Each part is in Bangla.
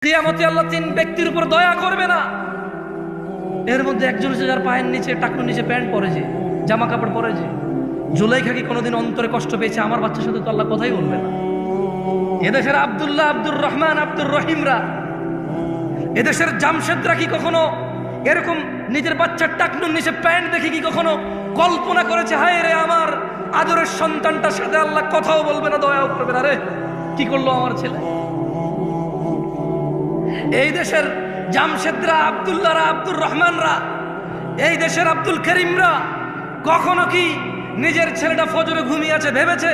কিয়ামতে আল্লাহ তিন ব্যক্তির উপর দয়া করবে না। এর মধ্যে একজন হচ্ছে যার পায়ের নিচে টাকনুর নিচে প্যান্ট পরেছে, জামা কাপড় পরেছে। জুলাইখা কি কোনোদিন অন্তরে কষ্ট পেয়েছে? আমার বাচ্চার সাথে তো আল্লাহ কথাই বলবে না। এদেশের আব্দুল্লাহ, আব্দুর রহমান, আব্দুর রহিমরা, এদেশের জামশেদরা কি কখনো এরকম নিজের বাচ্চার টাকনুর নিচে প্যান্ট দেখে কি কখনো কল্পনা করেছে হায় রে আমার আদরের সন্তানটার সাথে আল্লাহ কথাও বলবে না, দয়াও করবে না, রে কি করলো আমার ছেলে? এই দেশের জামশেদরা, আব্দুল্লাহরা, আব্দুর রহমানরা, এই দেশের আব্দুল করিমরা কখনো কি নিজের ছেলেটা ফজরে ঘুমিয়ে আছে ভেবেছে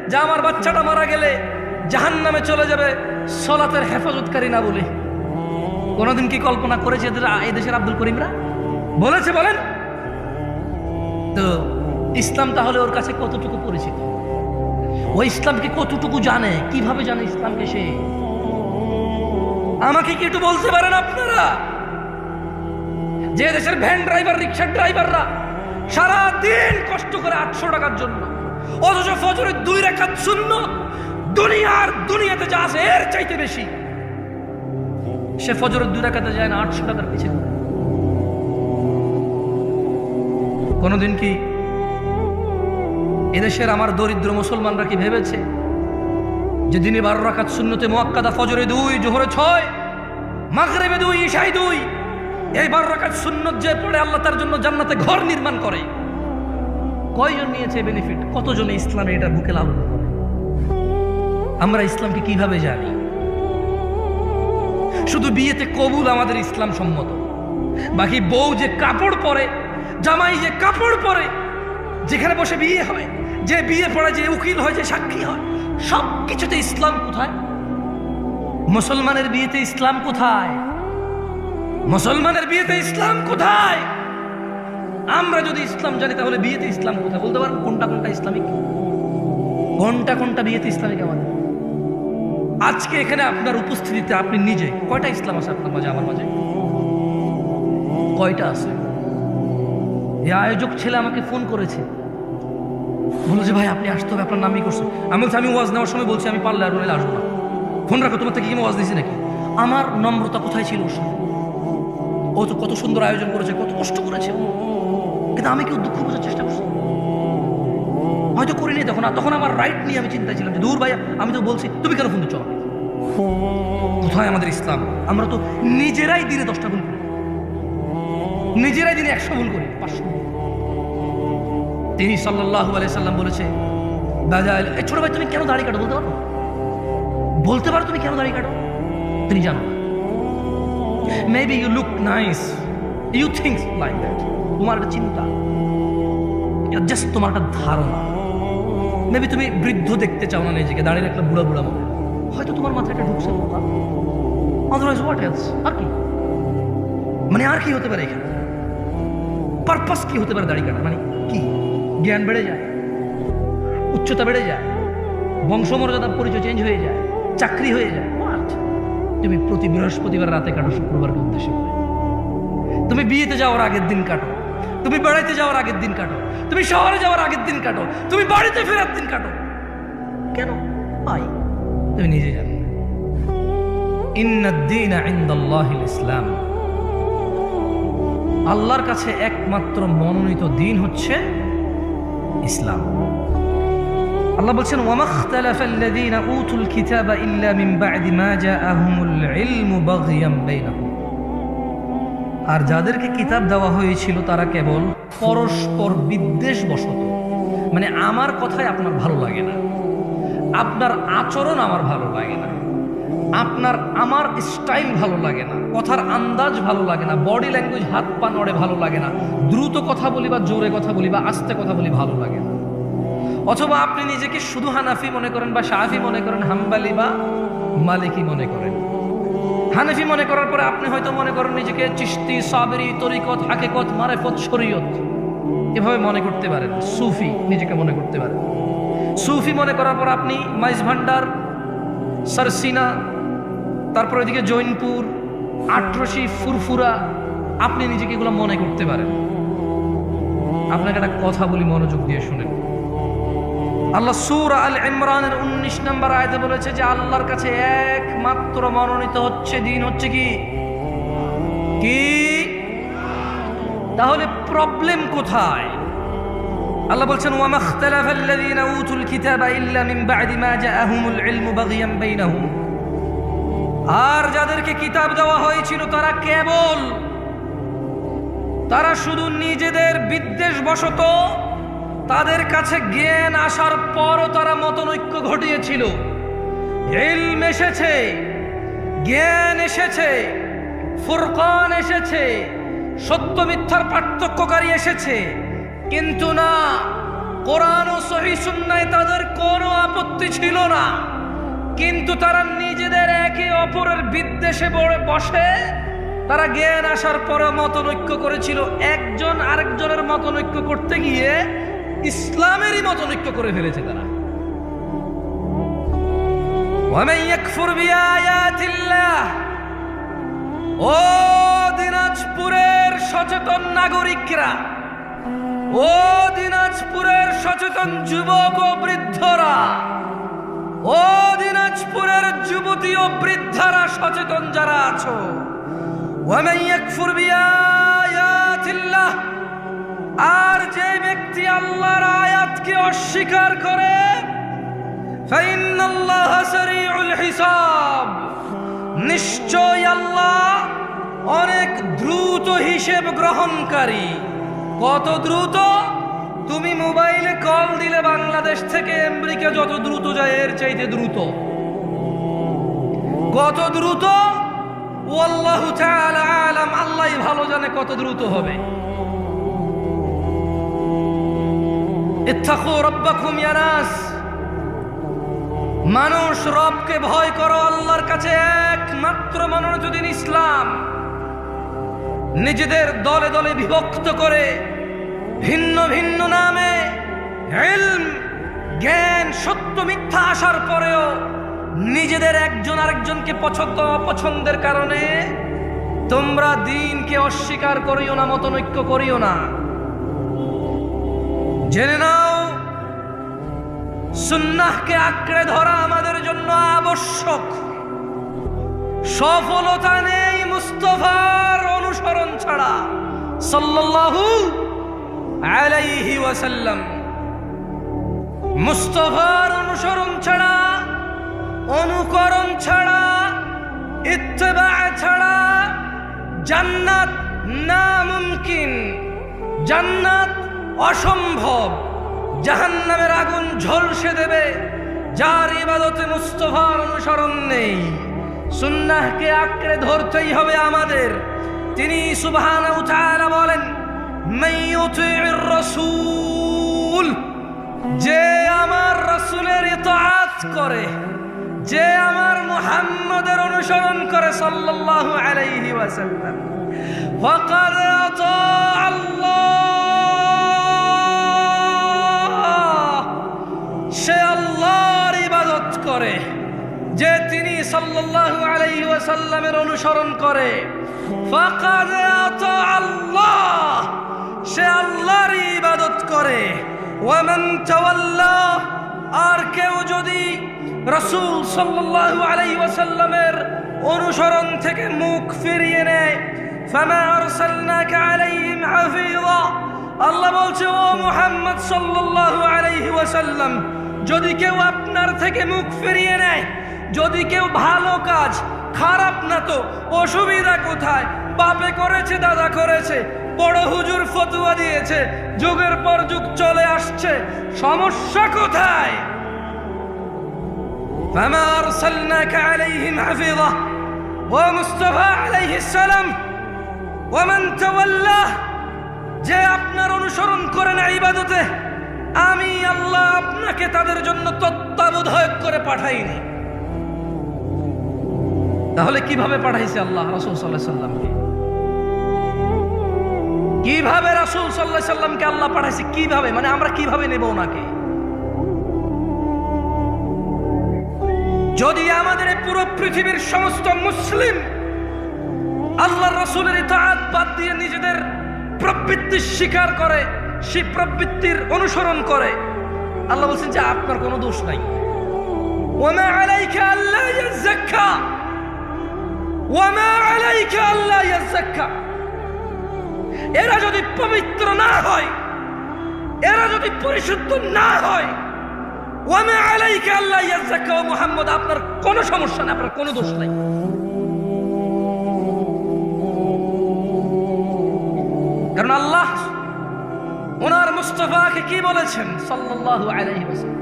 যে আমার বাচ্চাটা মারা গেলে জাহান্নামে চলে যাবে সলাতের হেফাজতকারী না বলে? কোনোদিন কি কল্পনা করেছে এই দেশের আব্দুল করিমরা? বলেছে? বলেন তো। ইসলাম তাহলে ওর কাছে কতটুকু পরিচিত? ওই ইসলামকে কতটুকু জানে? কিভাবে জানে ইসলামকে সে? আমাকে কি একটু বলতে পারেন আপনারা? যে দেশের ভ্যান ড্রাইভার, রিক্সার ড্রাইভাররা সারা দিন কষ্ট করে 800 টাকার জন্য, অথচ ফজরের 2 রাকাত সুন্নাত দুনিয়াতে যা আছে এর চাইতে বেশি, সে ফজরের 2 রাকাতে যায় না 800 টাকার পিছনে। কোনদিন কি এদেশের আমার দরিদ্র মুসলমানরা কি ভেবেছে যে দিনে 12 রাকাত সুন্নতে মুআক্কাদা, ফজরে 2, জোহরে 6, মাগরিবে 2, ইশায় 2, এই 12 রাকাত সুন্নত যে পড়ে আল্লাহ তার জন্য জান্নাতে ঘর নির্মাণ করে? কয়জন নিয়েছে বেনিফিট? কতজনে ইসলামে এটা বুকে লালন করে? আমরা ইসলামকে কিভাবে জানি? শুধু বিয়েতে কবুল আমাদের ইসলাম সম্মত, বাকি বউ যে কাপড় পরে, জামাই যে কাপড় পরে, যেখানে বসে বিয়ে হয়, যে বিয়ে পড়ে, যে উকিল হয়, যে সাক্ষী হয়, সব কিছুতে ইসলাম কোথায়? মুসলমানের বিয়েতে ইসলাম কোথায়? মুসলমানের বিয়েতে ইসলাম কোথায়? আমরা যদি ইসলাম জানি তাহলে বিয়েতে ইসলাম কোথায়? বলতে পারেন কোনটা কোনটা ইসলামিক, কোনটা কোনটা বিয়েতে ইসলামিক আমাদের? আজকে এখানে আপনার উপস্থিতিতে আপনি নিজে কয়টা ইসলাম আছে আপনার মাঝে, আমার মাঝে? কয়টা আছে? এই আয়োজক ছেলে আমাকে ফোন করেছে, বললো যে ভাই আপনি আসতে হবে, আপনার নামই করছে। আমি বলছি আমি ওয়াজ নেওয়ার সময় বলছি আমি পারলে আর বলে আসবো না, ফোন রাখো, তোমার থেকে কি ওয়াজ দিয়েছি নাকি? আমার নম্রতা কোথায় ছিল ওর সাথে? ও তো কত সুন্দর আয়োজন করেছে, কত কষ্ট করেছে, কিন্তু আমি কি দুঃখ বোঝার চেষ্টা করছি? হয়তো করিনি তখন। আর তখন আমার রাইট নিয়ে আমি চিন্তায় ছিলাম যে দূর ভাই, আমি তো বলছি তুমি কেন ফোন দিচ্ছ? কোথায় আমাদের ইসলাম? আমরা তো নিজেরাই দিনে 10টা ভুল করি, নিজেরাই দিনে 100 ভুল করি, 500 ভুল। তিনি সাল্লাল্লাহু আলাইহি সাল্লাম বলেছে, ছোট ভাই তুমি কেন দাড়ি কাটো? বলতে পারো? বলতে পারো তুমি কেন দাড়ি কাটো? তুমি জানো maybe you look nice, you think like that. তোমার একটা চিন্তা, জাস্ট তোমার একটা ধারণা। মেবি তুমি বৃদ্ধ দেখতে চাও না নিজেকে, দাঁড়িয়ে একটা বুড়া বুড়া মনে, হয়তো তোমার মাথায় একটা ঢুকছে কথা। Otherwise what else? আর কি মানে, আর কি হতে পারে এখানে? পারপাস কি হতে পারে দাড়ি কাটা? মানে কি? জ্ঞান বেড়ে যায়, উচ্চতা বেড়ে যায়, বংশমর্যাদার পরিচয় চেঞ্জ হয়ে যায়, চাকরি হয়ে যায়। তুমি প্রতি বৃহস্পতিবার রাতে কাটো, শুক্রবারকে উদ্দেশ্য করে। তুমি বিয়েতে যাওয়ার আগের দিন কাটো, তুমি বেড়াইতে যাওয়ার আগের দিন কাটো, তুমি শহরে যাওয়ার আগের দিন কাটো, তুমি বাড়িতে ফেরার দিন কাটো। কেন? আই তুমি নিজে জানো। ইন্নাদ-দীনা ইনদাল্লাহিল ইসলাম, আল্লাহর কাছে একমাত্র মনোনীত দিন হচ্ছে ইসলাম। আল্লাহ বলছেন ওয়ামাখতালাফাল্লাযীনা উতুল কিতাবা ইল্লা মিন বা'দি মা জাআহুমুল ইলমু বাগয়াম বাইনাহুম, আর যাদেরকে কিতাব দেওয়া হয়েছিল তারা কেবল পরস্পর বিদ্বেষবশত, মানে আমার কথাই আপনার ভালো লাগে না, আপনার আচরণ আমার ভালো লাগে না, আমার স্টাইল ভালো লাগে না, কথার আন্দাজ ভালো লাগে না, বডি ল্যাঙ্গুয়েজ, হাত পা নড়ে ভালো লাগে না, দ্রুত কথা বলি বা জোরে কথা বলি বা আস্তে কথা বলি ভালো লাগে না। অথবা আপনি নিজেকে শুধু হানাফি মনে করেন বা শাফি মনে করেন, হাম্বালি বা মালিকি মনে করেন। হানাফি মনে করার পরে আপনি হয়তো মনে করেন নিজেকে চিশতি, সাবরি, তরিকত, হাকিকত, মারিফত, শরীয়ত এভাবে মনে করতে পারেন। সুফি নিজেকে মনে করতে পারেন। সুফি মনে করার পর আপনি মাইজ ভান্ডার, সারসিনা, তারপর এদিকে জৈনপুর, আটরশি, ফুরফুরা, আপনি নিজেকে এগুলো মনে করতে পারেন। আপনাকে একটা কথা বলি, মনোযোগ দিয়ে শুনেন। আল্লাহ সূরা আল ইমরানের 19 নম্বর আয়াতে বলেছে যে আল্লাহর কাছে একমাত্র মনোনীত হচ্ছে দিন হচ্ছে কি কি? তাহলে প্রবলেম কোথায়? আল্লাহ বলছেন ওয়া মাখতালাফাল্লাযীনা উতুল কিতাবা ইল্লা মিন বা'দি মা জাআহুমুল ইলমু বাগিয়ান বাইনাহুম। আর যাদেরকে কিতাব দেওয়া হয়েছিল তারা শুধু নিজেদের বিদ্বেষবশত তাদের কাছে জ্ঞান আসার পরও তারা মতনৈক্য ঘটিয়েছিল। ইলম এসেছে, জ্ঞান এসেছে, ফুরকান এসেছে, সত্য মিথ্যার পার্থক্যকারী এসেছে, কিন্তু না, কোরআন ও সহিহ সুন্নায় তাদের কোনো আপত্তি ছিল না। কিন্তু তারা নিজেদের একে অপরের বিদ্বেষে বসে তারা জ্ঞান আসার পরে মতনৈক্য করেছিল। একজন আরেকজনের মতনৈক্য করতে গিয়ে ইসলামেরই মতনৈক্য করে ফেলেছে তারা। ওয়ামান ইয়াকফুর বিআয়াতিল্লাহ, ও দিনাজপুরের সচেতন নাগরিকরা, ও দিনাজপুরের সচেতন যুবক ও বৃদ্ধরা, ও দিনাজপুরের যুবতী ও বৃদ্ধারা সচেতন যারা আছো, ওয়ামান ইয়াকফুর বিআয়াতিল্লাহ, আর যে ব্যক্তি আল্লাহর আয়াতকে অস্বীকার করে, ফাইন্নাল্লাহা সারিউল হিসাব, নিশ্চয় আল্লাহ অনেক দ্রুত হিসেব গ্রহণকারী। কত দ্রুত? তুমি মোবাইলে কল দিলে বাংলাদেশ থেকে আমেরিকা যত দ্রুত যায় এর চাইতে দ্রুত। কত দ্রুত? ওয়াল্লাহু তাআলা আলাম, আল্লাহই ভালো জানে কত দ্রুত হবে। ইত্তাকু রাব্বাকুম ইয়া নাস, মানুষ রবকে ভয় করো। আল্লাহর কাছে একমাত্র মনোনীত দিন ইসলাম। নিজেদের দলে দলে বিভক্ত করে ভিন্ন ভিন্ন নামে ইলম, জ্ঞান, সত্য মিথ্যা আসার পরেও নিজেদের একজন আরেকজনকে পছন্দ অপছন্দের কারণে তোমরা দ্বীনকে অস্বীকার করিও না, মতনৈক্য করিও না। জেনে নাও, সুন্নাহকে আঁকড়ে ধরা আমাদের জন্য আবশ্যক। সফলতা নেই মুস্তাফার অনুসরণ ছাড়া, সাল্লাল্লাহু আলাইহি ওয়াসাল্লাম। মুস্তাফার অনুসরণ ছাড়া, অনুকরণ ছাড়া, ইত্তেবা ছাড়া জান্নাত নামুমকিন, জান্নাত অসম্ভব। জাহান্নামের আগুন ঝলসে দেবে যার ইবাদতে মুস্তাফার অনুসরণ নেই। সুন্নাহকে আঁকড়ে ধরতেই হবে আমাদের। তিনি সুবহানাহু ওয়া তাআলা বলেন, মান ইউতিউর রাসূল, যে আমার রাসূলের ইতাআত করে, যে আমার মুহাম্মদের অনুসরণ করে সাল্লাল্লাহু আলাইহি ওয়াসাল্লাম, ফাকাদ আতা আল্লাহ, সে আল্লাহর ইবাদত করে। যে তিনি সাল্লাল্লাহু আলাইহি ওয়াসাল্লামের অনুসরণ করে, ফাকাদ আতা আল্লাহ, সে আল্লাহর ইবাদত করে। ওয়া মান তাওয়াল্লা, আর কেউ যদি রাসূল সাল্লাল্লাহু আলাইহি ওয়াসাল্লামের অনুসরণ থেকে মুখ ফিরিয়ে নেয়, ফামা আরসালনাকা আলাইহিম হাফিযা, আল্লাহ বলছে ও মুহাম্মদ সাল্লাল্লাহু আলাইহি ওয়াসাল্লাম, যদি কেউ আপনার থেকে মুখ ফিরিয়ে নেয়, যদি কেউ ভালো কাজ, খারাপ না তো অসুবিধা কোথায়? বাপে করেছে, দাদা করেছে, বড় হুজুর ফতোয়া দিয়েছে, যুগের পর যুগ চলে আসছে, সমস্যা কোথায়? ফামা আরসালনাকা আলাইহিম হাফিযা ওয়া মুস্তাফা আলাইহিস সালাম ওয়া মান তাওয়াল্লা, যে আপনার অনুসরণ করে না ইবাদতে, আমি আল্লাহ আপনাকে তাদের জন্য তত্ত্বাবধায়ক করে পাঠাইনি। তাহলে কিভাবে পাঠাইছে আল্লাহ রাসূল সাল্লাল্লাহু আলাইহি সাল্লামকে? কিভাবে রাসূল সাল্লাল্লাহু আলাইহি সাল্লামকে আল্লাহ পাঠাইছে? কিভাবে, মানে আমরা কিভাবে নেব ওনাকে? যদি আমাদের পুরো পৃথিবীর সমস্ত মুসলিম আল্লাহর রাসূলের ইতাআত বাদ দিয়ে নিজেদের প্রবৃত্তি স্বীকার করে, সেই প্রবৃত্তির অনুসরণ করে, আল্লাহ বলছেন যে আপনার কোনো দোষ নাই। ওয়ামা আলাইকা আল্লা ইয়াযাক্কা, ওয়ামা আলাইকা আল্লা ইয়াযাক্কা। এরা যদি পবিত্র না হয়, এরা যদি পরিশুদ্ধ না হয়, ওয়ামা আলাইকা আল্লা ইয়াযাক্কা, ও মুহাম্মদ আপনার কোনো সমস্যা নাই, আপনার কোনো দোষ নাই। কারণ আল্লাহ ওনার মুস্তাফাকে কি বলেছেন সাল্লাল্লাহু আলাইহি ওয়াসাল্লাম,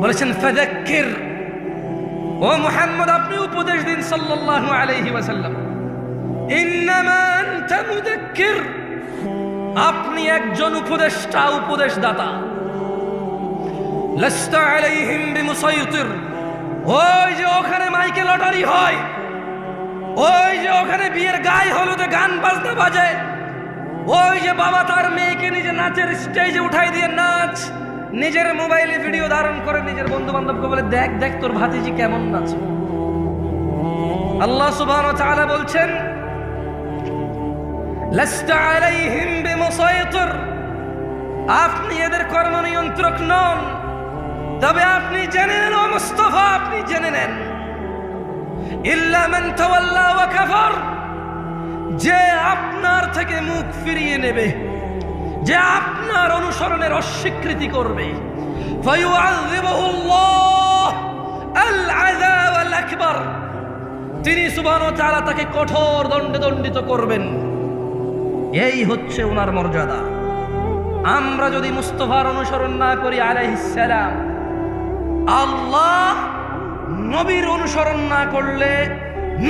বলেছেন ফাযাক্কির, ও মুহাম্মদ আপনি উপদেশ দিন সাল্লাল্লাহু আলাইহি ওয়াসাল্লাম, ইন্নামা আনতা মুযাক্কির, আপনি একজন উপদেষ্টা, উপদেশদাতা, লাস্তা আলাইহিম বিমুসাইতির, ওই যে ওখানে মাইকে লটারি হয়, ওই যে ওখানে বিয়ের গায়ে হলুদে গান বাজনা বাজে, ওই যে বাবা তার মেয়েকে নিজে নাচের স্টেজে উঠাই দিয়ে নাচ, নিজের মোবাইলে ভিডিও ধারণ করে নিজের বন্ধু বান্ধবকে বলে দেখ দেখ তোর ভাতিজি কেমন নাচে। আল্লাহ সুবহানাহু ওয়া তাআলা বলছেন লাস্তা আলাইহিম বিমুসাইতির, আপনি এদের কর্ম নিয়ন্ত্রক নন, তবে আপনি জেনে নেন ও মুস্তাফা, আপনি জেনে নেন ইল্লা মান তাওয়াল্লা ওয়া কাফার, যে আপনার থেকে মুখ ফিরিয়ে নেবে, যে আপনার অনুসরণের অস্বীকৃতি করবে, ফায়ুআযিবুহুল্লাহ আল আযাব আল আকবার, তিনি সুবহানাহু ওয়া তাআলা তাকে কঠোর দণ্ডে দণ্ডিত করবেন। এই হচ্ছে ওনার মর্যাদা। আমরা যদি মুস্তাফার অনুসরণ না করি আলাইহিস সালাম, আল্লাহ নবীর অনুসরণ না করলে,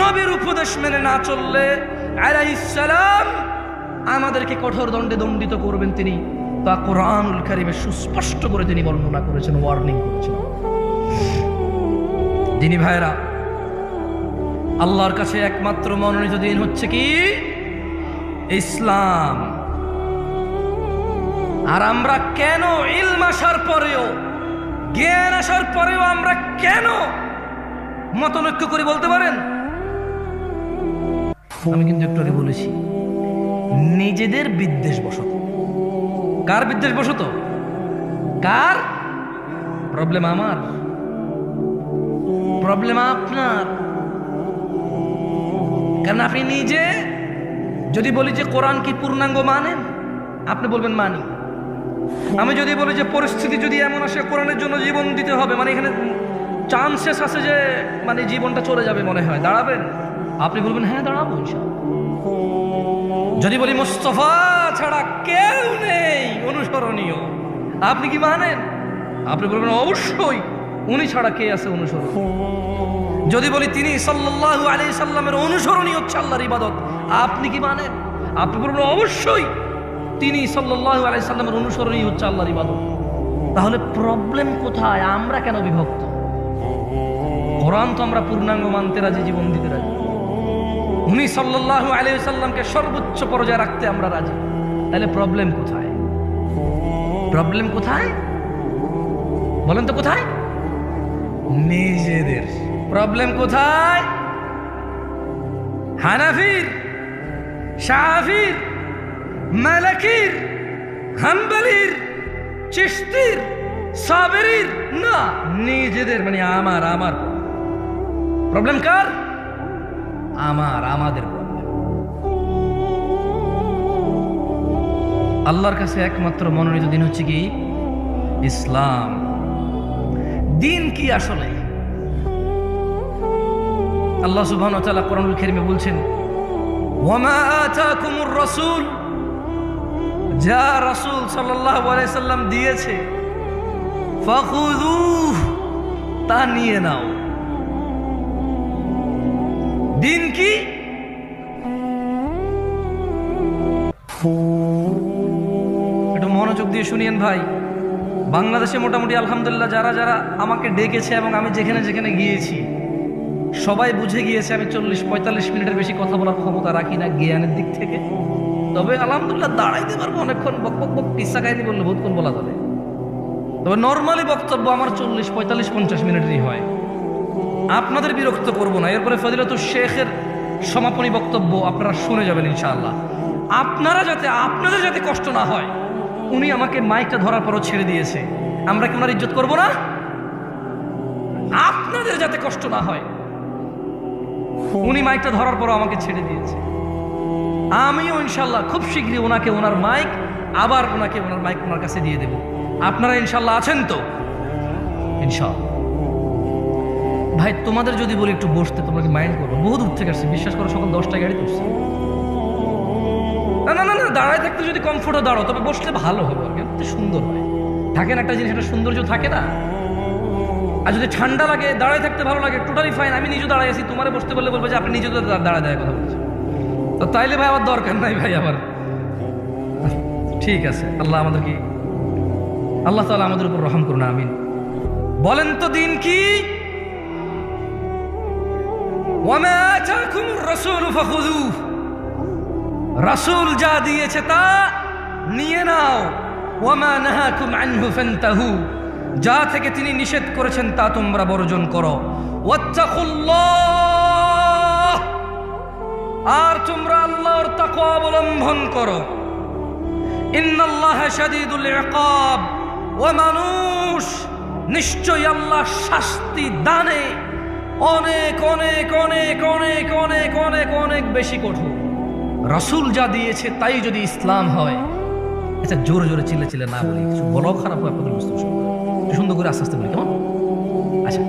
নবীর উপদেশ মেনে না চললে আলাইহিস সালাম আমাদেরকে কঠোর দণ্ডে দণ্ডিত করবেন। তিনি তা কোরআনুল কারীমে সুস্পষ্ট করে তিনি বর্ণনা করেছেন, ওয়ার্নিং করেছেন। দিনী ভাইরা, আল্লাহর কাছে একমাত্র মনোনীত দিন হচ্ছে কি ইসলাম। আর আমরা কেন ইলম আসার পরেও, জ্ঞান আসার পরেও আমরা কেন মতনৈক্য করি বলতে পারেন? আমি কিন্তু একটু আগে বলেছি, নিজেদের বিদ্বেষ বশত। কার বিদ্বেষ বশত? কার? প্রবলেম আমার, প্রবলেম আপনার। কারণ আপনি নিজে যদি বলি যে কোরআন কি পূর্ণাঙ্গ মানেন, আপনি বলবেন মানি। আমি যদি বলি যে পরিস্থিতি যদি এমন আসে কোরআনের জন্য জীবন দিতে হবে, মানে এখানে চান্সেস আছে যে মানে জীবনটা চলে যাবে, মনে হয় দাঁড়াবেন, আপনি বলবেন হ্যাঁ দাঁড়াবো ইনশাআল্লাহ। যদি বলি মুস্তাফা ছাড়া কেউ নেই অনুসরণীয়, আপনি কি মানেন? আপনি বলবেন অবশ্যই, উনি ছাড়া কে আছে অনুসরণ। যদি বলি তিনি সাল্লাল্লাহু আলাইহি সাল্লামের অনুসরণই হচ্ছে আল্লাহর ইবাদত, আপনি কি মানেন? আপনি বলবেন অবশ্যই তিনি সাল্লাল্লাহু আলাইহি সাল্লামের অনুসরণই হচ্ছে আল্লাহর ইবাদত। তাহলে প্রবলেম কোথায়? আমরা কেন বিভক্ত? কোরআন তো আমরা পূর্ণাঙ্গ মানতে রাজি, জীবন দিতে রাজি। উনি সাল্লাল্লাহু আলাইহি সাল্লামকে সর্বোচ্চ পর্যায়ে রাখতে আমরা রাজি। তাহলে প্রবলেম কোথায়? প্রবলেম কোথায় বলেন তো? কোথায়? নিজেদের। প্রবলেম কোথায়? হানাফির, শাফির, মালিকির, হাম্বলির, চিশতির, সাবেরির না, নিজেদের। মানে আমার আমার প্রবলেম কার? আমার, আমাদের প্রবলেম। আল্লাহর কাছে একমাত্র মনোনীত দিন হচ্ছে কি ইসলাম। দিন কি আসলে? আল্লাহ সুবহানাহু ওয়া তাআলা কোরআনুল কারীমে বলছেন, ওয়ামা আতাকুমুর রাসূল, যা রাসূল সাল্লাল্লাহু আলাইহি সাল্লাম দিয়েছে, ফাখুযুহু, তা নিয়ে নাও। দিন কি? একটু মনোযোগ দিয়ে শুনিয়েন ভাই। বাংলাদেশে মোটামুটি আলহামদুলিল্লাহ যারা যারা আমাকে ডেকেছে এবং আমি যেখানে যেখানে গিয়েছি সবাই বুঝে গিয়েছে আমি 40-45 মিনিটের বেশি কথা বলার ক্ষমতা রাখি না জ্ঞানের দিক থেকে। তবে আলহামদুলিল্লাহ দাঁড়াইতে পারবো অনেকক্ষণ, বক বক বক কিসা কাহিনী বললে বহুতক্ষণ বলা যাবে। তবে নর্মালি বক্তব্য আমার 40-45-50 মিনিটেরই হয়। আপনাদের বিরক্ত করবো না। এরপরে ফজিলাতুল শেখের সমাপনী বক্তব্য আপনারা শুনে যাবেন ইনশাআল্লাহ। আপনাদের যাতে কষ্ট না হয়, উনি আমাকে মাইকটা ধরার পরও ছেড়ে দিয়েছে। আমরা কি ওনার ইজ্জত করব না? আপনাদের যাতে কষ্ট না হয়, উনি মাইকটা ধরার পর আমাকে ছেড়ে দিয়েছে, আমিও ইনশাল্লাহ খুব শীঘ্রই ওনাকে ওনার মাইক আবার ওনাকে ওনার মাইক ওনার কাছে দিয়ে দেব। আপনারা ইনশাল্লাহ আছেন তো? ইনশাল্লাহ। ভাই তোমাদের যদি বলি একটু বসতে, তোমরা কি মাইন্ড করবো? বহু দূর থেকে আসছে, বিশ্বাস করো, সকাল 10টায় গাড়ি তুলছে। না না না না, দাঁড়ায় থাকতে যদি কমফোর্টে দাঁড়ো, তবে বসলে ভালো হবে, সুন্দর হয়। থাকে না একটা জিনিস, একটা সৌন্দর্য থাকে না। আর যদি ঠান্ডা লাগে, দাঁড়ায় থাকতে ভালো লাগে, টোটালি ফাইন। আমি নিজে দাঁড়ায় আছি, তোমারে বসতে বললে বলবো যে আপনি নিজে তো দাঁড়ায় দাঁড়ায় কথা বলছেন, তো তাইলে ভাই আমার দরকার নাই ভাই আমার। ঠিক আছে, আল্লাহ আমাদেরকে, আল্লাহ তাআলা আমাদের উপর রহম করুন, আমিন। বলেন তো দিন কি? ওয়ামা আতাকুমুর রাসূলু ফাখুযুহু, রাসূল যা দিয়েছে তা নিয়ে নাও। ওয়ামা নাহাকুম আনহু ফান্তাহু, যা থেকে তিনি নিষেধ করেছেন তা তোমরা বর্জন করো। ওয়াত্তাকুল্লাহ, আর তোমরা আল্লাহর তাকওয়া অবলম্বন করো। ইন্নাল্লাহা শাদীদুল ইকাব, ও মানুষ, নিশ্চয়ই আল্লাহ শাস্তি দানে অনেক অনেক অনেক অনেক অনেক অনেক অনেক বেশি কঠোর। রাসূল যা দিয়েছে তাই যদি ইসলাম হয়, আচ্ছা জোরে জোরে চিল্লে চিল্লে না বলি, কিছু বলাও খারাপ হয় আপনাদের বুঝতে, সুন্দর করে আস্তে আস্তে বলি, কেমন? আচ্ছা,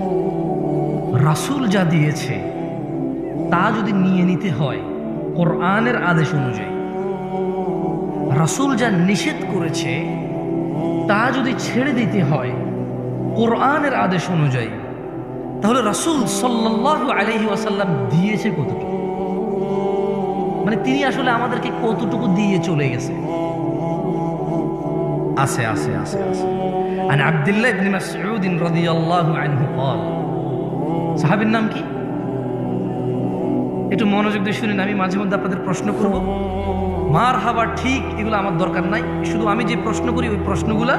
রাসূল যা দিয়েছে তা যদি নিয়ে নিতে হয় কোরআনের আদেশ অনুযায়ী, রাসূল যা নিষেধ করেছে তা যদি ছেড়ে দিতে হয় কোরআনের আদেশ অনুযায়ী, তাহলে রাসূল সাল্লাল্লাহু আলাইহি ওয়াসাল্লাম দিয়েছে কতটুকু? মানে তিনি আসলে আমাদেরকে কতটুকু দিয়ে চলে গেছে? আছে আছে আছে আছে। আন আব্দুল্লাহ ইবনে মাসউদ রাদিয়াল্লাহু আনহু قال, সাহাবীর নাম কি? একটু মনোযোগ দিয়ে শুনেন, আমি মাঝে মধ্যে আপনাদের প্রশ্ন করব, মারহাবা ঠিক, এগুলো আমার দরকার নাই। শুধু আমি যে প্রশ্ন করি ওই প্রশ্নগুলা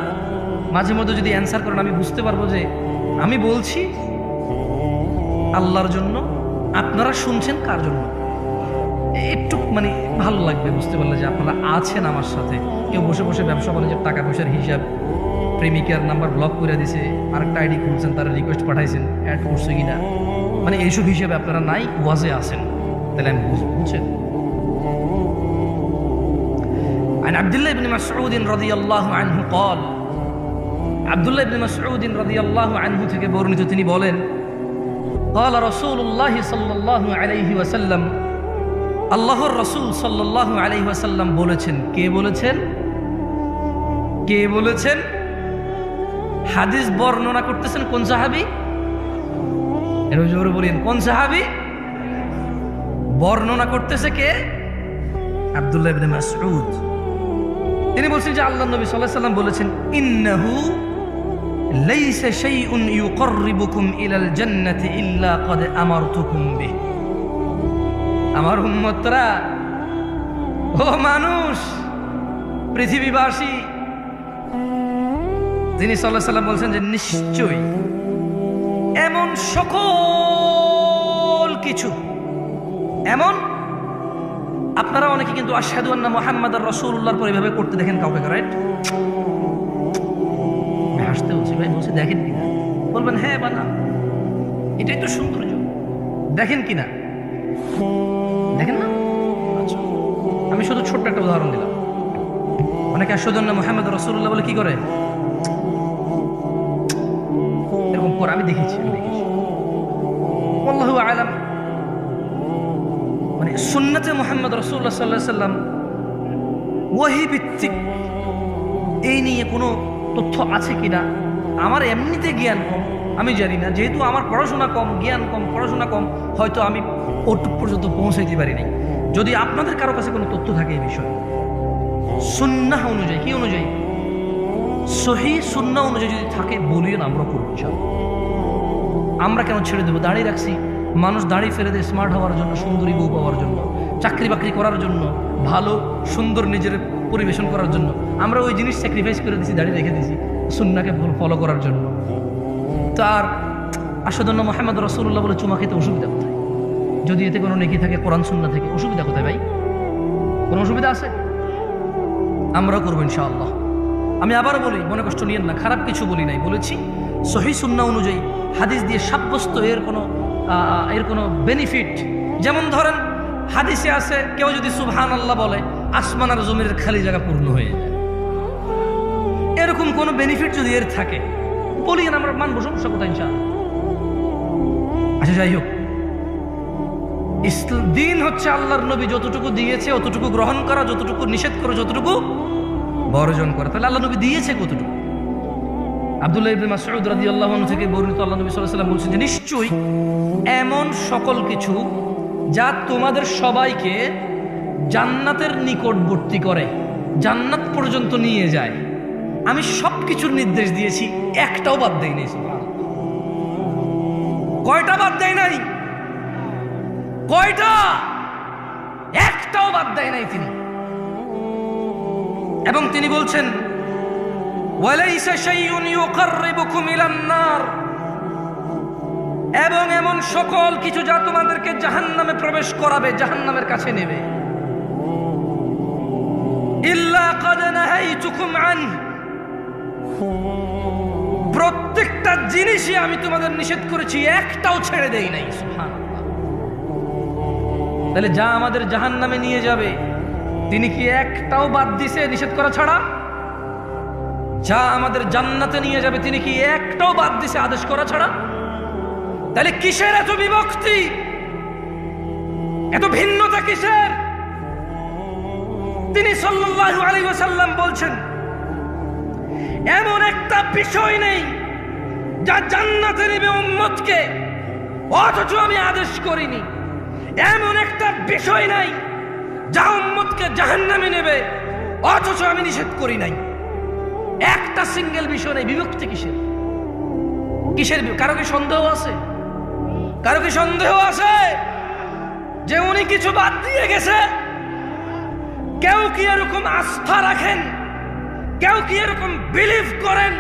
মাঝে মধ্যে যদি অ্যান্সার করেন, আমি বুঝতে পারবো যে আমি বলছি আল্লাহর জন্য, আপনারা শুনছেন কার জন্য। একটু মানে ভালো লাগবে বুঝতে পারলে যে আপনারা আছেন আমার সাথে। কেউ বসে বসে ব্যবসা বাণিজ্যের টাকা পয়সার হিসাব, প্রেমিকার নাম্বার ব্লক করে দিছে, আরেকটা আইডি খুলছেন, তারা রিকোয়েস্ট পাঠাইছেন, অ্যাড করছে কিনা, মানে এইসব হিসাবে আপনারা নাই, ওয়াজে আছেন, তাহলে আমি বুঝছেন। عن عبد الله بن مسعود رضي الله عنه قال, আব্দুল্লাহ ইবনে মাসউদ রাদিয়াল্লাহু আনহু থেকে বর্ণিত, তিনি বলেন, قال رسول الله صلى الله عليه وسلم, আল্লাহর রাসূল সাল্লাল্লাহু আলাইহি ওয়াসাল্লাম বলেছেন। কে বলেছেন? কে বলেছেন? হাদিস বর্ণনা করতেছেন কোন সাহাবী? এর জোরে বলেন, কোন সাহাবী? বর্ণনা করতেছে কে? আব্দুল্লাহ ইবনে মাসউদ। তিনি বলছেন যে আল্লাহর নবী সাল্লাল্লাহু আলাইহি ওয়াসাল্লাম বলেছেন, ইন্নাহু লাইসা শাইউন ইউকাররিবুকুম ইলাল জান্নাতি ইল্লা ক্বাদ আমারতুকুম বিহি। আমার উম্মতরা, ও মানুষ, পৃথিবীবাসী, তিনি সাল্লাল্লাহু আলাইহি ওয়াসাল্লাম বলছেন যে নিশ্চয়ই এমন সকল কিছু, এমন, আপনারা অনেকে কিন্তু আশহাদু আন্না মুহাম্মাদার রাসূলুল্লাহর পর এভাবে করতে দেখেন কাউকে, রাইট? হাসতে হচ্ছে ভাই, বলছে দেখেন কিনা? বলবেন হ্যাঁ বা না, এটাই তো সৌন্দর্য। দেখেন কিনা? দেখেন না? আচ্ছা, আমি শুধু ছোট্ট একটা উদাহরণ দিলাম। অনেকে আশহাদু আন্না মুহাম্মাদার রাসূলুল্লাহ বলে কি করে? এরকম করে আমি দেখেছি। আল্লাহু আ'লাম, মানে সুন্নতে মুহাম্মদ রাসূলুল্লাহ সাল্লাল্লাহু আলাইহি ওয়াসাল্লাম ওহী ভিত্তিক এই নিয়ে কোনো তথ্য আছে কিনা, আমার এমনিতে জ্ঞান কম, আমি জানি না। যেহেতু আমার পড়াশোনা কম, জ্ঞান কম, পড়াশোনা কম, হয়তো আমি ওটুক পর্যন্ত পৌঁছাইতে পারিনি। যদি আপনাদের কারো কাছে কোনো তথ্য থাকে এই বিষয়ে, সুন্নাহ অনুযায়ী, কি অনুযায়ী? সহিহ সুন্নাহ অনুযায়ী যদি থাকে বলিয়েন, আমরা করব ইনশাআল্লাহ। আমরা কেন ছেড়ে দেবো? দাঁড়িয়ে রাখছি, মানুষ দাঁড়িয়ে ফেলে দেয় স্মার্ট হওয়ার জন্য, সুন্দরী বউ পাওয়ার জন্য, চাকরি বাকরি করার জন্য, ভালো সুন্দর নিজের পরিবেশন করার জন্য। আমরা ওই জিনিস স্যাক্রিফাইস করে দিছি, দাঁড়িয়ে রেখে দিছি সুন্নাহকে ফলো করার জন্য। তার আশহাদু আন্না মুহাম্মাদুর রাসূলুল্লাহ বলে চুমা খেতে অসুবিধা কোথায়? যদি এতে কোনো নেকি থাকে কোরআন সুন্নাহ থেকে, অসুবিধা কোথায় ভাই? কোনো অসুবিধা আছে? আমরাও করবো ইনশাআল্লাহ। আমি আবারও বলি, মনে কষ্ট নিয়েন না, খারাপ কিছু বলি নাই, বলেছি সহিহ সুন্নাহ অনুযায়ী হাদিস দিয়ে সাব্যস্ত এর কোনো বেনিফিট। যেমন ধরেন হাদিসে আছে কেউ যদি সুবহানাল্লাহ বলে আসমান আর জমিনের খালি জায়গা পূর্ণ হয়ে যায়, এরকম কোনো বেনিফিট যদি এর থাকে বলি, আমরা মানবো, সমস্যা কোথায় ইনশাআল্লাহ। আচ্ছা যাই হোক, দিন হচ্ছে আল্লাহর নবী যতটুকু দিয়েছে অতটুকু গ্রহণ করা, যতটুকু নিষেধ করে যতটুকু বর্জন করা। তাহলে আল্লাহ নবী দিয়েছে কতটুকু? আব্দুল্লাহ ইবনে মাসউদ রাদিয়াল্লাহু আনহু থেকে বর্ণিত, আল্লাহ নবী সাল্লাল্লাহু আলাইহি ওয়াসাল্লাম বলছেন যে নিশ্চয়ই এমন সকল কিছু যা তোমাদের সবাইকে জান্নাতের নিকটবর্তী করে, জান্নাত পর্যন্ত নিয়ে যায়, আমি সব কিছুর নির্দেশ দিয়েছি, একটাও বাদ দেই নাই। কয়টা বাদ দেয় নাই? কয়টা? একটাও বাদ দেয় নাই তিনি। এবং তিনি বলছেন ওয়ালাইসা শাইউন ইউকাররিবুকুম ইলান নার, এবং এমন সকল কিছু যা তোমাদেরকে জাহান্নামে প্রবেশ করাবে, জাহান্নামের কাছে নেবে, ইল্লা ক্বাদ নাহাইতুকুম আন, প্রত্যেকটা জিনিসই আমি তোমাদের নিষেধ করেছি, একটাও ছেড়ে দেই নাই। সুবহানাল্লাহ। তাহলে যা আমাদের জাহান্নামে নিয়ে যাবে তিনি কি একটাও বাদ দিছে নিষেধ করা ছাড়া? যা আমাদের জান্নাতে নিয়ে যাবে তিনি কি একটাও বাদ দিছে আদেশ করা ছাড়া? তাহলে কিসের এত বিভক্তি, এত ভিন্নতা কিসের? তিনি সাল্লাল্লাহু আলাইহি ওয়াসাল্লাম বলছেন এমন একটা বিষয় নেই যা জান্নাতে নেবে উম্মতকে অথচ আমি আদেশ করিনি, এমন একটা বিষয় নাই যা উম্মতকে জাহান্নামে নেবে অথচ আমি নিষেধ করি নাই। একটা সিঙ্গেল বিষয় নেই, বিভক্তি কিসের? কিসের? কারো কি সন্দেহ আছে? কারো কি সন্দেহ আছে যে উনি কিছু বাদ দিয়ে গেছে? কেউ কি এরকম আস্থা রাখেন, কেউ কি এরকম বিলিভ করেন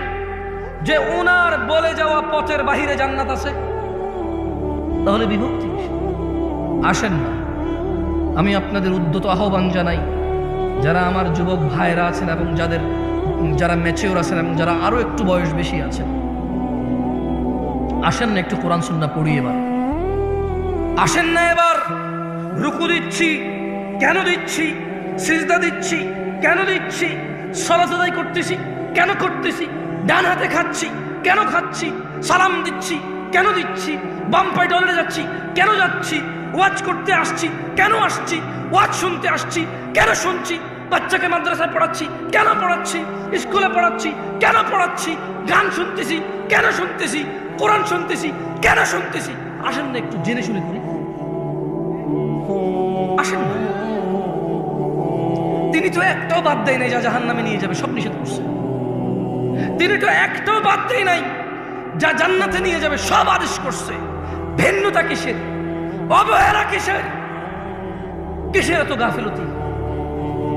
যে ওনার বলে যাওয়া পথের বাহিরে জান্নাত আছে? তাহলে বিভক্তি আসেন না। আমি আপনাদের উদ্যত আহ্বান জানাই, যারা আমার যুবক ভাইরা আছেন এবং যারা ম্যাচিওর আছেন এবং যারা আরো একটু বয়স বেশি আছেন, আসেন না একটু কোরআন সুন্নাহ পড়ি। এবার আসেন না, এবার রুকু দিচ্ছি কেন দিচ্ছি, সিজদা দিচ্ছি কেন দিচ্ছি, সালাত আদায় করতেছি কেন করতেছি, ডান হাতে খাচ্ছি কেন খাচ্ছি, সালাম দিচ্ছি কেন দিচ্ছি, বাম পায়ে ডলে যাচ্ছি কেন যাচ্ছি, ওয়াজ করতে আসছি কেন আসছি, ওয়াজ শুনতে আসছি কেন শুনছি, বাচ্চাকে মাদ্রাসায় পড়াচ্ছি কেন পড়াচ্ছি, স্কুলে পড়াচ্ছি কেন পড়াচ্ছি, গান শুনতেছি কেন শুনতেছি, কোরআন শুনতেছি কেন শুনতেছি। আসেন না একটু জেনে শুনে করি। আসেন না। তিনি তো একটাও বাদ দেয় নাই যা জাহান্নামে নিয়ে যাবে, সব নিষেধ করছে। তিনি তো একটাও বাদ দেয় নাই যা জান্নাতে নিয়ে যাবে, সব আদেশ করছে। ভিন্নতা কিসের? অবহেলা কিসের? কিসের এত গাফিলতি?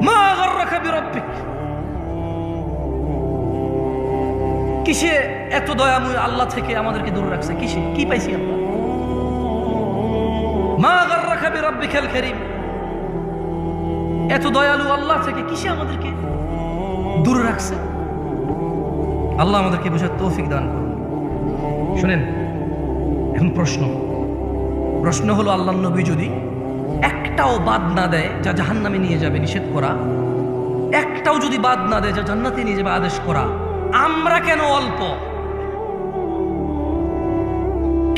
মা গাররাকা বিরাব্বিক, কিসে এত দয়াময় আল্লাহ থেকে আমাদেরকে দূরে রাখছে? কিসে? কি পাইছি আমরা? মা গাররাকা বিরাব্বিকাল কারীম, এত দয়ালু আল্লাহ থেকে কিসে আমাদেরকে দূরে রাখছে? আল্লাহ আমাদেরকে বোঝার তৌফিক দান করুন। শুনেন, এখন প্রশ্ন হলো, আল্লাহ নবী যদি একটাও বাদ না দেয় যা জাহান্নামে নিয়ে যাবে নিষেধ করা, একটাও যদি বাদ না দেয় যা জান্নাতে নিয়ে যাবে আদেশ করা, আমরা কেন অল্প?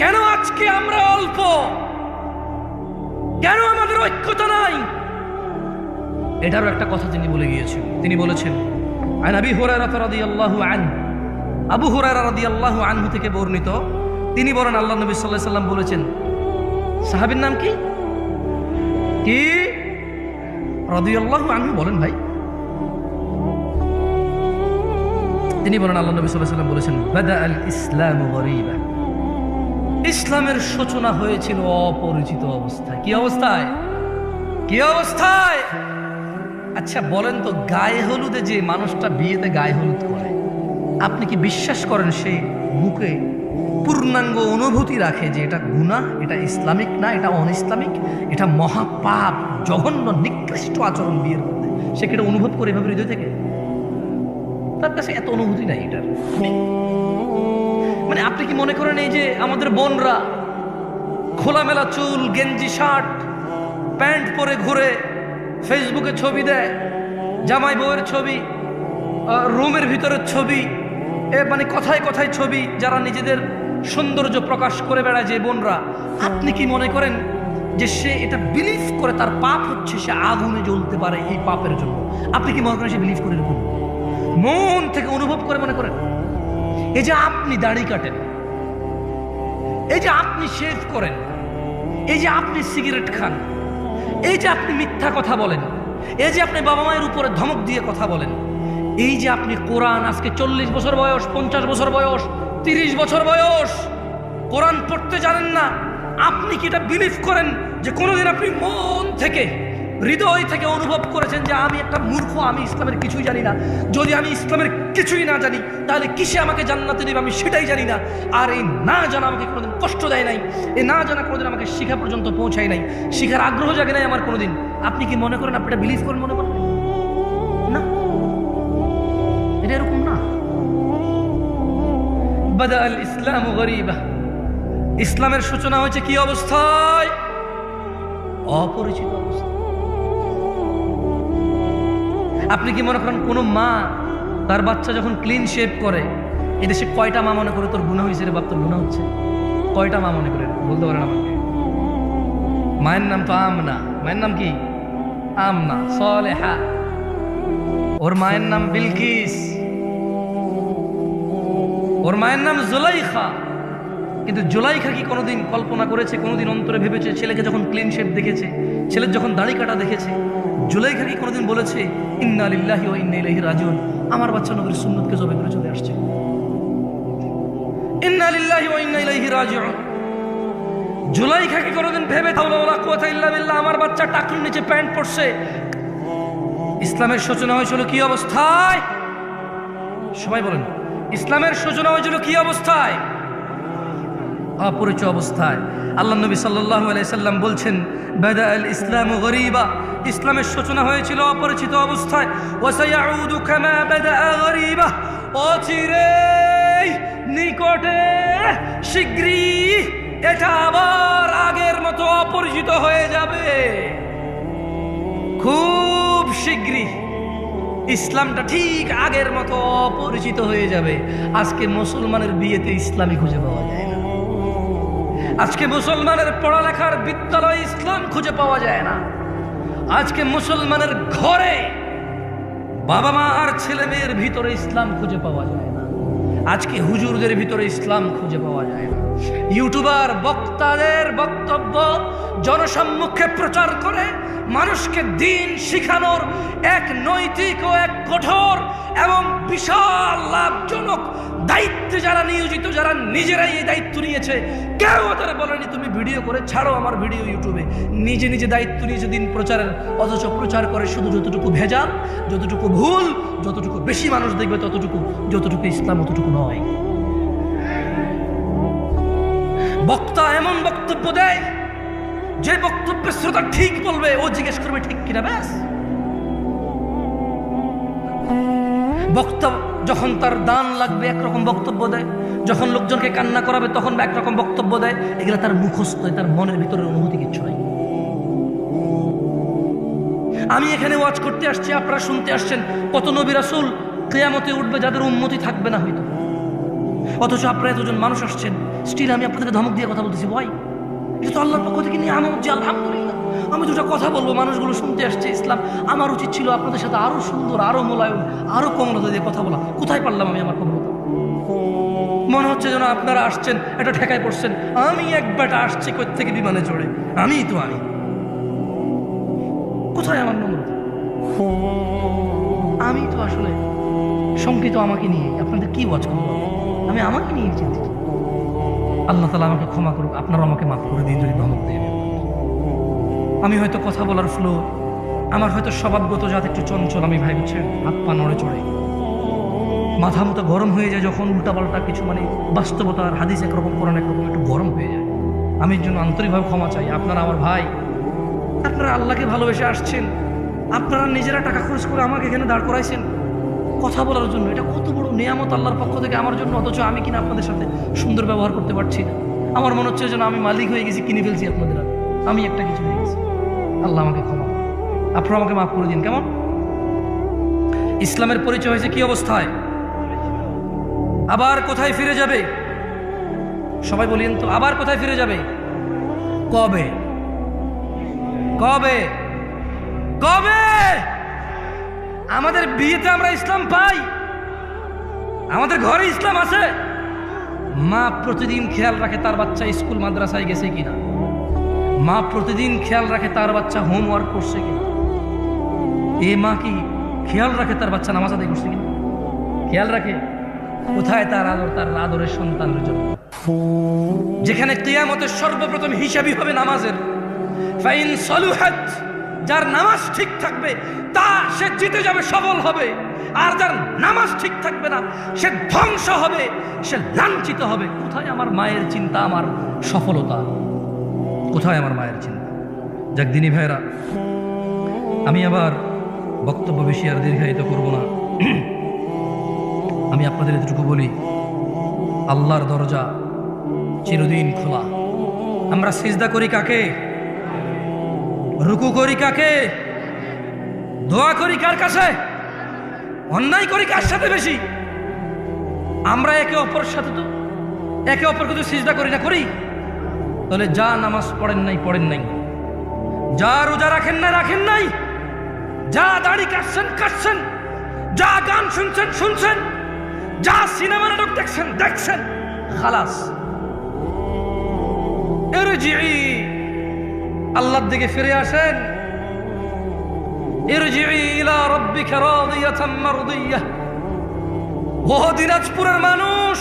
কেন আজকে আমরা অল্প? কেন আমাদের ঐক্যতা নাই? এটারও একটা কথা তিনি বলে গিয়েছেন। তিনি বলেছেন আন আবি হুরায়রা রাদিয়াল্লাহু আনহু, আবু হুরায়রা রাদিয়াল্লাহু আনহু থেকে বর্ণিত, তিনি বলেন আল্লাহ নবী সাল্লাল্লাহু আলাইহি ওয়াসাল্লাম বলেছেন, সাহাবীর নাম কি কি রাদিয়াল্লাহু আনহু বলেন ভাই। তিনি বলেন আল্লাহ নবী সাল্লাল্লাহু আলাইহি ওয়াসাল্লাম বলেছেন, বাদা আল ইসলামু গরীবা, ইসলামের সূচনা হয়েছিল অপরিচিত অবস্থায়। কি অবস্থায়? কি অবস্থায়? আচ্ছা বলেন তো, গায়ে হলুদে যে মানুষটা বিয়েতে গায়ে হলুদ করে, আপনি কি বিশ্বাস করেন সে বুকে পূর্ণাঙ্গ অনুভূতি রাখে যে এটা গুনাহ, এটা ইসলামিক না, এটা অন ইসলামিক, এটা মহাপাপ, জঘন্য নিকৃষ্ট আচরণ বিয়ের মধ্যে? সে কি এটা অনুভব করে এভাবে হৃদয় থেকে? তার কাছে এত অনুভূতি নাই এটার। মানে আপনি কি মনে করেন এই যে আমাদের বোনরা খোলামেলা চুল, গেঞ্জি শার্ট প্যান্ট পরে ঘুরে, ফেসবুকে ছবি দেয়, জামাই বউয়ের ছবি, রুমের ভিতরের ছবি, মানে কথায় কথায় ছবি, যারা নিজেদের সৌন্দর্য প্রকাশ করে বেড়ায় যে বোনরা, আপনি কি মনে করেন যে সে এটা বিলিভ করে তার পাপ হচ্ছে, সে আগুনে জ্বলতে পারে এই পাপের জন্য? আপনি কি মনে করেন সে বিলিভ করে? এরকম মন থেকে অনুভব করে মনে করেন? এই যে আপনি দাড়ি কাটেন, এই যে আপনি শেভ করেন, এই যে আপনি সিগারেট খান, এই যে আপনি মিথ্যা কথা বলেন, এই যে আপনি বাবা মায়ের উপরে ধমক দিয়ে কথা বলেন, এই যে আপনি কোরআন আজকে 40 বছর বয়স, 50 বছর বয়স, 30 বছর বয়স কোরআন পড়তে জানেন না, আপনি কি এটা বিলিভ করেন যে কোনোদিন আপনি মন থেকে, হৃদয় থেকে অনুভব করেছেন যে আমি একটা মূর্খ, আমি ইসলামের কিছুই জানি না? যদি আমি ইসলামের কিছুই না জানি তাহলে কিসে আমাকে জান্নাতে দেবে আমি সেটাই জানি না। আর এই না জানা আমাকে কোনোদিন কষ্ট দেয় নাই, এই না জানা কোনোদিন আমাকে শিখা পর্যন্ত পৌঁছায় নাই, শিখার আগ্রহ জাগে নাই আমার কোনোদিন। আপনি কি মনে করেন আপনি এটা বিলিভ করেন? মনে করেন না, এটা এরকম না। বাদা আল ইসলাম গরীবা, ইসলামের সূচনা হয়েছে কি অবস্থায়? অপরিচিত অবস্থা। আপনি কি মনে করেন কোন মা তার বাচ্চা যখন ক্লিন শেভ করে, এদেশে কয়টা মা মনে করে তোর গুনাহ হয়েছে রে বাপ, তোর গুনাহ হচ্ছে? কয়টা মা মনে করে? বলতে পারেন আমাকে? মায়ের নাম তো আমনা, মায়ের নাম কি? আমনা সালেহা, ওর মায়ের নাম বিলকিস, ওর মায়ের নাম জুলাইখা। কিন্তু জুলাইখা কি কোনোদিন কল্পনা করেছে, কোনোদিন অন্তরে ভেবেছে, ছেলেকে যখন ক্লিন শেভ দেখেছে, ছেলের যখন দাড়ি কাটা দেখেছে, জুলাইখা কি কোনোদিন বলেছে ইন্না লিল্লাহি ওয়া ইন্না ইলাইহি রাজিউন, আমার বাচ্চা নবীর সুন্নতকে জবে করে চলে আসছে? ইন্না লিল্লাহি ওয়া ইন্না ইলাইহি রাজিউন। জুলাইখা কি কোনোদিন ভেবে হাওলা ওয়ালা কুওয়াতা ইল্লা বিল্লাহ, আমার বাচ্চা টাকনুর নিচে প্যান্ট পরছে? ইসলামের সূচনা হয়েছিল কি অবস্থায়? সবাই বলেন, ইসলামের সূচনা হয়েছিল কি অবস্থায়? অপরিচিত অবস্থায়। আল্লাহ নবী সাল্লাল্লাহু আলাইহি সাল্লাম বলছেন বাদা আল ইসলামু গরীবা, ইসলামের সূচনা হয়েছিল অপরিচিত অবস্থায়। ওয়া সায়াউদু কামা বাদা গরীবা, অচিরেই, নিকটে, শীঘ্রই এটা আবার আগের মতো অপরিচিত হয়ে যাবে। খুব শীঘ্রই ইসলামটা ঠিক আগের মতো অপরিচিত হয়ে যাবে। আজকে মুসলমানের বিয়েতে ইসলামই খুঁজে পাওয়া যায় না, আজকে মুসলমানের পড়ালেখার বিদ্যালয়ে ইসলাম খুঁজে পাওয়া যায় না, আজকে মুসলমানের ঘরে বাবা মা আর ছেলে মেয়ের ভিতরে ইসলাম খুঁজে পাওয়া যায় না, আজকে হুজুরদের ভিতরে ইসলাম খুঁজে পাওয়া যায় না। ইউটিউবার বক্তাদের বক্তব্য জনসম্মুখে প্রচার করে মানুষকে দিন শিখানোর এক নৈতিক ও এক কঠোর এবং বিশাল লাভজনক দায়িত্বে যারা নিয়োজিত, যারা নিজেরাই এই দায়িত্ব নিয়েছে, কেউ তারা বলেনি তুমি ভিডিও করে ছাড়ো আমার ভিডিও ইউটিউবে। নিজে নিজে দায়িত্ব নিয়েছে দিন প্রচারের, অথচ প্রচার করে শুধু যতটুকু ভেজাল, যতটুকু ভুল, যতটুকু বেশি মানুষ দেখবে ততটুকু, যতটুকু ইসলাম অতটুকু নয়। বক্তা এমন বক্তব্য দেয় যে বক্তব্যের শ্রোতা ঠিক বলবে, ও জিজ্ঞেস করবে ঠিক কিনা, ব্যাস। বক্তা যখন তার দান লাগবে একরকম বক্তব্য দেয়, যখন লোকজনকে কান্না করাবে তখন একরকম বক্তব্য দেয়। এগুলো তার মুখস্থ, তার মনের ভিতরের অনুভূতি কিচ্ছু নাই। আমি এখানে ওয়াজ করতে আসছি, আপনারা শুনতে আসছেন, কত নবী রাসূল কিয়ামতে উঠবে যাদের উম্মতি থাকবে না হয়তো, অথচ আপনারা এতজন মানুষ আসছেন, স্টিল আমি আপনাদেরকে ধমক দিয়ে কথা বলতেছি। ভয়, এটা তো আল্লাহর পক্ষ থেকে নিয়ে আমার যে আলহামদুলিল্লাহ আমি দুটা কথা বলবো, মানুষগুলো শুনতে আসছে ইসলাম। আমার উচিত ছিল আপনাদের সাথে আরো সুন্দর, আরো মোলায়ম, আরো কোমলতা দিয়ে কথা বলা। কোথায় পারলাম আমি আমার কোমলতা? মনে হচ্ছে যেন আপনারা আসছেন এটা ঠেকায় পড়ছেন। আমি এক বেটা আসছি কই থেকে বিমানে চড়ে, আমি কোথায় আমার নম্রতা? আমি তো আসলে শঙ্কিত আমাকে নিয়ে। আপনাদের কি ওয়াজ করবো? আমি আমাকে নিয়ে চিন্তিত। আল্লাহ তাআলা আমাকে ক্ষমা করুক, আপনারা আমাকে মাফ করে দিন যদি ধমক দেন। আমি হয়তো কথা বলার ফ্লো, আমার হয়তো স্বভাবগত যাতে একটু চঞ্চল, আমি ভাই বুঝছেন, হাত পা নড়ে চড়ে, মাথা মতো গরম হয়ে যায় যখন উল্টাপাল্টা কিছু, মানে বাস্তবতা আর হাদিস একরকম, কোরআন একরকম, একটু গরম হয়ে যায়। আমি এর জন্য আন্তরিকভাবে ক্ষমা চাই। আপনারা আমার ভাই, আপনারা আল্লাহকে ভালোবেসে আসছেন, আপনারা নিজেরা টাকা খরচ করে আমাকে এখানে দাঁড় করাইছেন। কথা বলার জন্য। এটা কত বড় নিয়ামত আল্লাহর পক্ষ থেকে আমার জন্য, অথচ আমি কিনা আপনাদের সাথে সুন্দর ব্যবহার করতে পারছি না। আমার মনে হচ্ছে যেন আমি মালিক হয়ে গেছি, কিনে ফেলছি আপনাদের, আমি একটা কিছু হয়ে গেছি। আল্লাহ আমাকে ক্ষমা, আপনারা আমাকে মাফ করে দিন। কেমন ইসলামের পরিচয় হয়েছে কি অবস্থায়, আবার কোথায় ফিরে যাবে? সবাই বলেন তো, আবার কোথায় ফিরে যাবে? কবে কবে কবে? আমাদের বিয়েতে আমরা ইসলাম পাই, আমাদের ঘরে ইসলাম আছে। মা প্রতিদিন খেয়াল রাখে তার বাচ্চা স্কুল মাদ্রাসায় গেছে কিনা, মা প্রতিদিন খেয়াল রাখে তার বাচ্চা হোমওয়ার্ক করছে কিনা। এ মা কি খেয়াল রাখে তার বাচ্চা নামাজ আদায় করছে কিনা? খেয়াল রাখে। কোথায় তার আদর, তার আদরের সন্তানের জন্য? যেখানে কিয়ামতের সর্বপ্রথম হিসাবই হবে নামাজের। ফাইন সলুহাত, যার নামাজ ঠিক থাকবে তা সে জিতে যাবে, সফল হবে। আর যার নামাজ ঠিক থাকবে না সে ধ্বংস হবে, সে লাঞ্ছিত হবে। কোথায় আমার মায়ের চিন্তা, আমার সফলতা? কোথায় আমার মায়ের চিন্তা? যাক দিনী ভাইরা, আমি আবার বক্তব্য বেশি আর দীর্ঘায়িত করব না। আমি আপনাদের এতটুকু বলি, আল্লাহর দরজা চিরদিন খোলা। আমরা সিজদা করি কাকে? রুকু করি কাকে? দোয়া করি কার কাছে? অন্যায় করি কার সাথে বেশি? আমরা একে অপরের সাথে তো একে অপরকে তো সিজদা করি না, করি? তাহলে যা নামাজ পড়েন নাই পড়েন নাই, যা রোজা রাখেন না রাখেন নাই, যা দাড়ি কাটছেন কাটছেন, যা গান শুনছেন শুনছেন, যা সিনেমা নাটক দেখছেন দেখছেন, খালাস। ইরজিই, আল্লাহর দিকে ফিরে আসেন। ইরজিই ইলা রাব্বিকা রাদিয়াতাম মারদিয়াহ। ও দিনাজপুরের মানুষ,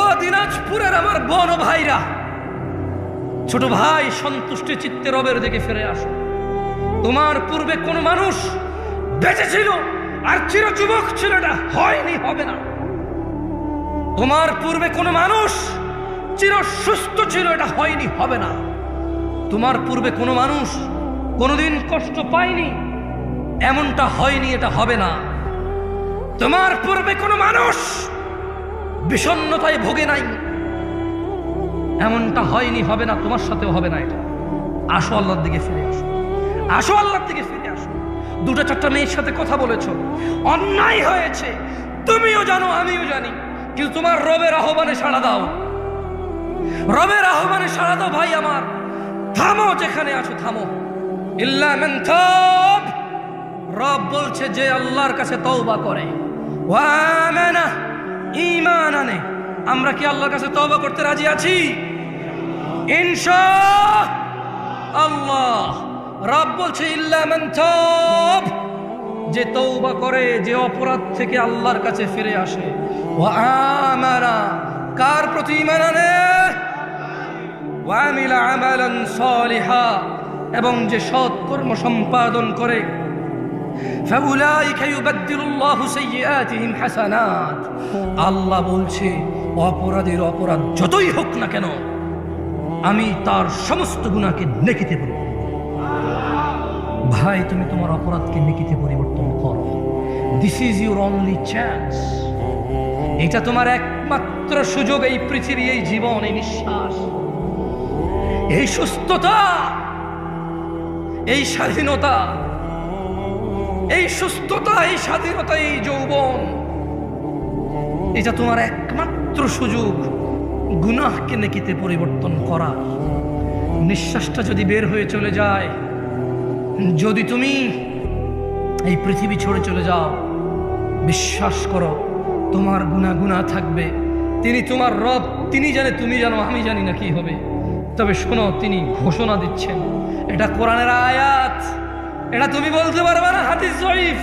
ও দিনাজপুরের আমার বোন ও ভাইরা, ছোট ভাই, সন্তুষ্টি চিত্তে রবের দিকে ফিরে আসো। তোমার পূর্বে কোন মানুষ বেঁচে ছিল আর চির যুবক ছিল, এটা হয়নি, হবে না। তোমার পূর্বে কোন মানুষ চির সুস্থ ছিল, এটা হয়নি, হবে না। তোমার পূর্বে কোনো মানুষ কোনোদিন কষ্ট পায়নি, এমনটা হয়নি, এটা হবে না। তোমার পূর্বে কোনো মানুষ বিষণ্ণতায় ভোগে নাই, এমনটা হয়নি, হবে না, তোমার সাথেও হবে না এটা। আসো আল্লাহর দিকে ফিরে আসো, আসো আল্লাহর দিকে ফিরে আসো। দুটো চারটা মেয়ের সাথে কথা বলেছো, অন্যায় হয়েছে, তুমিও জানো আমিও জানি, কিন্তু তোমার রবের আহ্বানে সাড়া দাও, রবের আহ্বানে সাড়া দাও। ভাই আমার, থামো, যেখানে আছো থামো। ইল্লা মান তাব, রব বলছে যে আল্লাহর কাছে তওবা করে, ওয়া আমানা, ঈমান আনে। আমরা কি আল্লাহর কাছে তওবা করতে রাজি আছি? ইনশাআল্লাহ। রব বলছে ইল্লা মান তাব, যে তওবা করে, যে অপরাধ থেকে আল্লাহর কাছে ফিরে আসে। ওয়া আমানা, কার প্রতি ঈমান আনে? ওয়া আমিলা আমালান সালিহা, এবং যে সৎ কর্ম সম্পাদন করে। ফাউলাইকা ইউবাদদিলুল্লাহু সাইয়্যাতিহিম হাসানাত। আল্লাহ বলছে অপরাধীর অপরাধ যতই হোক না কেন, আমি তার সমস্ত গুনাহকে নেকিতে পরিবর্তন। ভাই, তুমি তোমার অপরাধকে নেকিতে পরিবর্তন করো। This is your only chance. এটা তোমার একমাত্র সুযোগ। এই পৃথিবী, এই জীবন, এই নিঃশ্বাস, এই সুস্থতা, এই স্বাধীনতা, এই সুস্থতা, এই স্বাধীনতা, এই যৌবন, এটা তোমার একমাত্র সুযোগ গুনাহকে নেকিতে পরিবর্তন করা। নিঃশ্বাসটা যদি বের হয়ে চলে যায়, যদি তুমি এই পৃথিবী ছেড়ে চলে যাও, বিশ্বাস করো তোমার গুনাহ থাকবে। তিনি তোমার রব, তিনি জানে, তুমি জানো, আমি জানি না কি হবে। তবে শোনো, তিনি ঘোষণা দিচ্ছেন, এটা কোরআনের আয়াত, এটা তুমি বলতে পারবে না হাদিস জয়ীফ,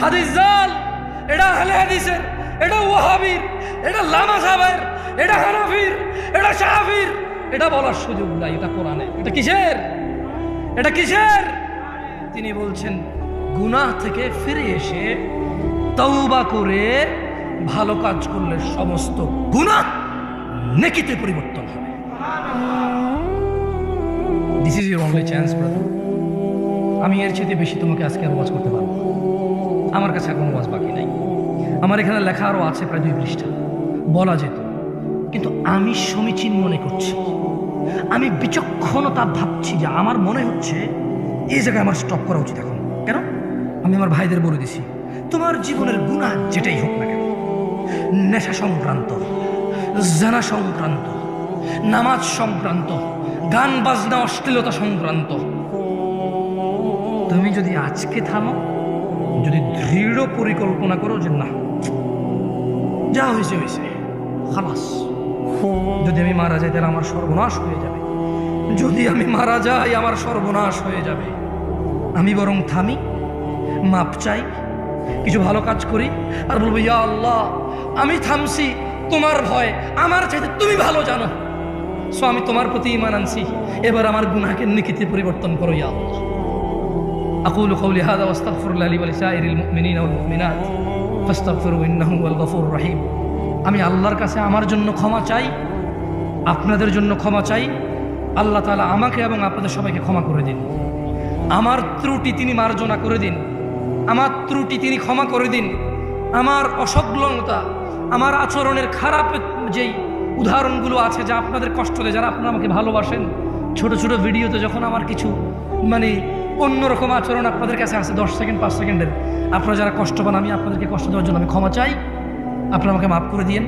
হাদিস জাল, এটা আহলে হাদিসের, এটা ওয়াহাবির, এটা লামা সাহেবের, এটা হানাফির, এটা শাফির, এটা বলার সুযোগ নাই। এটা কোরআনে। এটা কিসের? এটা কিসের? তিনি বলছেন গুনাহ থেকে ফিরে এসে তওবা করে ভালো কাজ করলে সমস্ত গুনাহ নেকিতে পরিবর্তন হবে। This is your only chance brother. আমি এর চেয়ে বেশি তোমাকে আজকে আর ওয়াজ করতে পারবো। আমার কাছে এখন ওয়াজ বাকি নাই। আমার এখানে লেখা আরও আছে প্রায় 2 পৃষ্ঠা, বলা যেত, কিন্তু আমি সমীচীন মনে করছি, আমি বিচক্ষণতা ভাবছি যে আমার মনে হচ্ছে এই জায়গায় আমার স্টপ করা উচিত এখন। কেন? আমি আমার ভাইদের বলে দিছি, তোমার জীবনের গুনাহ যেটাই হোক না কেন, নেশা সংক্রান্ত, জানা সংক্রান্ত, নামাজ সংক্রান্ত, গান বাজনা অশ্লীলতা সংক্রান্ত, তুমি যদি আজকে থামো, যদি দৃঢ় পরিকল্পনা করো যে না যা হয়েছে হয়েছে খালাস, যদি আমি মারা যাই তাহলে আমার সর্বনাশ হয়ে যাবে, যদি আমি মারা যাই আমার সর্বনাশ হয়ে যাবে, আমি বরং থামি, মাপ চাই, কিছু ভালো কাজ করি, আর বলবো ইয়া আল্লাহ আমি থামছি তোমার ভয়, আমার চাইতে তুমি ভালো জানো, সো আমি তোমার প্রতি ঈমান আনছি, এবার আমার গুনাহকে নেকিতে পরিবর্তন করো ইয়া আল্লাহ। আকুলু কওলি হাযা ওয়া আস্তাগফিরুল্লাহ লি ওয়া লিসাইরিল মুমিনিনা ওয়াল মুমিনাত ফাস্তাগফিরু ইন্নাহু হুয়াল গফুরুর রহিম। আমি আল্লাহর কাছে আমার জন্য ক্ষমা চাই, আপনাদের জন্য ক্ষমা চাই। আল্লাহ তাআলা আমাকে এবং আপনাদের সবাইকে ক্ষমা করে দিন। আমার ত্রুটি তিনি মার্জনা করে দিন, আমার ত্রুটি তিনি ক্ষমা করে দিন। আমার অসংলগ্নতা, আমার আচরণের খারাপ যেই উদাহরণগুলো আছে যা আপনাদের কষ্ট দেয়, যারা আপনারা আমাকে ভালোবাসেন, ছোট ছোট ভিডিওতে যখন আমার কিছু মানে অন্যরকম আচরণ আপনাদের কাছে আছে 10 সেকেন্ড 5 সেকেন্ডের, আপনারা যারা কষ্ট পান, আমি আপনাদেরকে কষ্ট দেওয়ার জন্য আমি ক্ষমা চাই, আপনারা আমাকে মাফ করে দিয়েন।